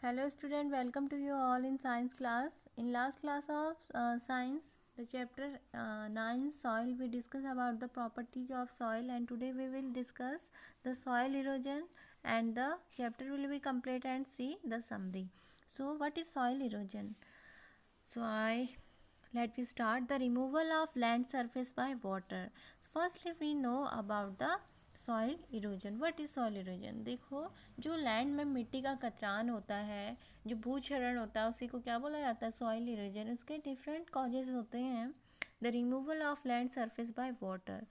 Hello student, welcome to you all in science class. In last class of science, the chapter 9 soil, we discuss about the properties of soil, and today we will discuss the soil erosion, and the chapter will be complete and see the summary. So what is soil erosion? Let me start the removal of land surface by water. Firstly we know about the soil erosion. What is soil erosion? देखो, जो land में मिट्टी का कतरान होता है, जो भूक्षरण होता है, उसी को क्या बोला जाता है? Soil erosion. इसके डिफरेंट कॉजेज होते हैं. The removal of land surface by water.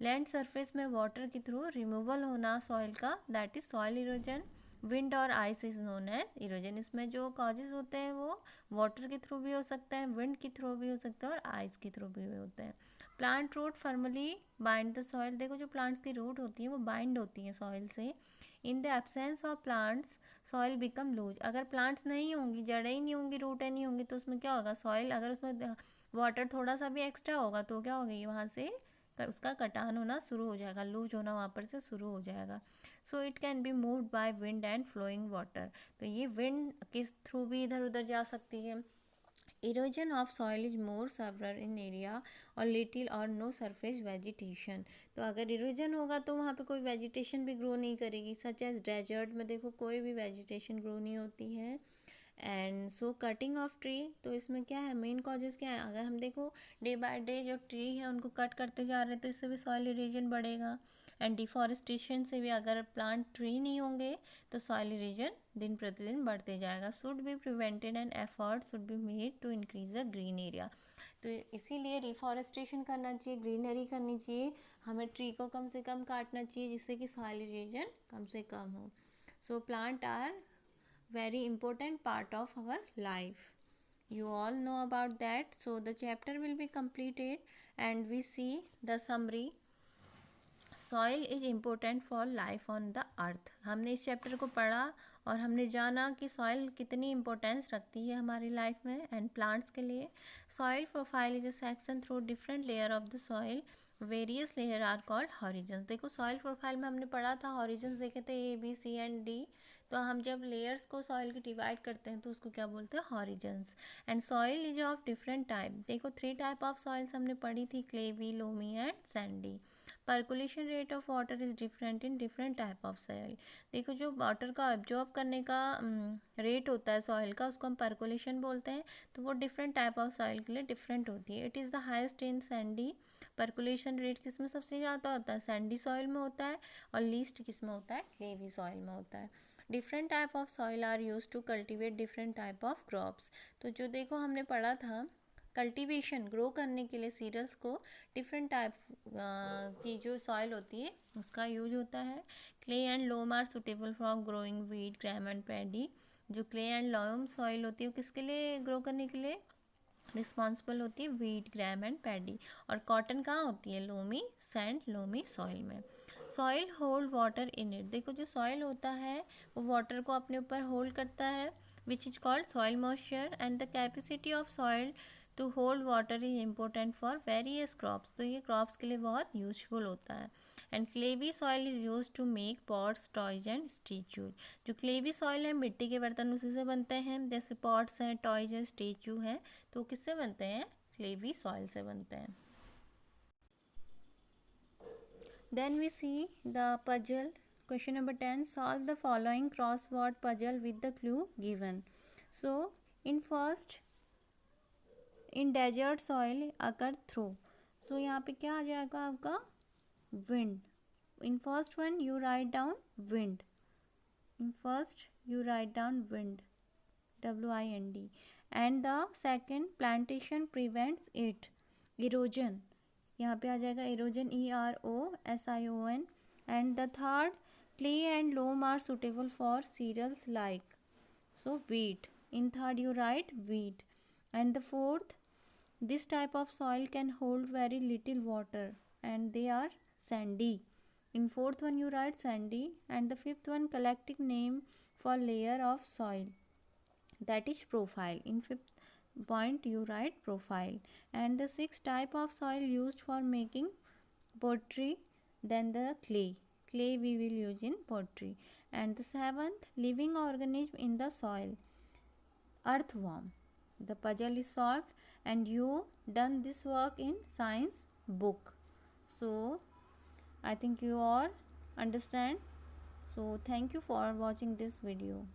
Land surface में वाटर के थ्रू रिमूवल होना सॉइल का, that is soil erosion. Wind और ice is known as erosion. इसमें जो कॉजेज होते हैं वो वाटर के थ्रू भी हो सकते हैं, विंड के थ्रू भी हो सकते हैं और आइस के थ्रू भी होते हैं. Plant root formally bind the soil. देखो, जो प्लांट्स की रूट होती है वो बाइंड होती है सॉइल से. In the absence of plants soil become loose. अगर प्लांट्स नहीं होंगी, जड़ें ही नहीं होंगी, रूटें नहीं होंगी, तो उसमें क्या होगा? सॉइल, अगर उसमें वाटर थोड़ा सा भी एक्स्ट्रा होगा तो क्या होगी? वहाँ से उसका कटान होना शुरू हो जाएगा, लूज होना वहाँ पर से शुरू हो जाएगा. So it can be moved by wind and flowing water. तो ये विंड के थ्रू भी इधर उधर जा सकती है. Erosion of soil is more severer in area और लिटिल और नो सरफेस वेजिटेशन. तो अगर इरोजन होगा तो वहाँ पे कोई वेजिटेशन भी ग्रो नहीं करेगी. सच एज डेजर्ट में देखो कोई भी वेजिटेशन ग्रो नहीं होती है. And so cutting of tree, तो इसमें क्या है? मेन कॉजेज क्या है? अगर हम देखो डे बाय डे जो ट्री है उनको कट करते जा रहे हैं तो इससे भी सॉइल इरोजन बढ़ेगा. एंड डिफॉरेस्टेशन से भी, अगर प्लांट ट्री नहीं होंगे तो सॉइल इरोजन दिन प्रतिदिन बढ़ते जाएगा. Should be prevented and effort should be made to increase the green area. तो इसीलिए डिफॉरेस्टेशन करना चाहिए, ग्रीनरी करनी चाहिए, हमें ट्री को कम से कम काटना चाहिए जिससे कि सॉइल इरोजन कम से कम हो. So plant are very important part of our life. You all know about that. So the chapter will be completed and we see the summary. Soil is important for life on the earth. हमने इस chapter को पढ़ा और हमने जाना कि soil कितनी importance रखती है हमारी लाइफ में एंड प्लांट्स के लिए. Soil profile is a section through different layer of the soil. Various layer are called horizons. देखो, सॉइल प्रोफाइल में हमने पढ़ा था, हॉरिजन्स देखे थे A B C and D. तो हम जब लेयर्स को सॉइल की डिवाइड करते हैं तो उसको क्या बोलते हैं? Horizons. And soil is of different type. देखो, 3 टाइप ऑफ सॉइल्स हमने पढ़ी थी, clayey, loamy and sandy. Percolation rate of water is different in different type of soil. देखो, जो वाटर का एब्जॉर्ब करने का रेट होता है सॉइल का, उसको हम पर्कुलेशन बोलते हैं. तो वो डिफरेंट टाइप ऑफ सॉइल के लिए डिफरेंट होती है. It is the highest in Sandy. Percolation rate किस में सबसे ज़्यादा होता है? सैंडी सॉइल में होता है. और लीस्ट किस में होता है? क्लेवी सॉइल में होता है. Different type of soil are use to cultivate different type of crops. तो जो देखो हमने पढ़ा था, कल्टीवेशन ग्रो करने के लिए सीरियल्स को डिफरेंट टाइप की जो सॉइल होती है उसका यूज होता है. Clay and loam are suitable for growing wheat, gram and paddy. जो क्ले एंड लोम सॉइल होती है वो किसके लिए ग्रो करने के लिए रिस्पॉन्सिबल होती है? Wheat, gram and paddy. और कॉटन कहाँ होती है? लोमी सैंड, लोमी सॉइल में. Soil hold water in it. देखो, जो सॉइल होता है वो वाटर को अपने ऊपर होल्ड करता है, which is called soil moisture. And the capacity of soil to hold water is important for various crops. तो ये क्रॉप्स के लिए बहुत यूजफुल होता है. And clayey soil is use to make pots, toys and statues. जो clayey soil है, मिट्टी के बर्तन उसी से बनते हैं, जैसे पॉट्स हैं, टॉयज हैं, स्टेचू हैं, तो किससे बनते हैं? क्लेवी सॉइल से बनते हैं. Then we see the puzzle. Question number 10. Solve the following crossword puzzle with the clue given. So in first, in desert soil occur through. So यहाँ पे क्या आ जाएगा आपका? Wind. In first one you write down wind. In first you write down wind, WIND. And the second, plantation prevents it, erosion. यहाँ पे आ जाएगा erosion, EROSION. And the third, clay and loam are suitable for cereals like, so wheat. In third you write wheat. And the fourth, this type of soil can hold very little water and they are sandy. In fourth one you write sandy. And the fifth one, collective name for layer of soil, that is profile. In fifth point you write profile. And the sixth type of soil used for making pottery, then the clay. Clay we will use in pottery. And the seventh, living organism in the soil, earthworm. The puzzle is solved and you done this work in science book. So I think you all understand. So thank you for watching this video.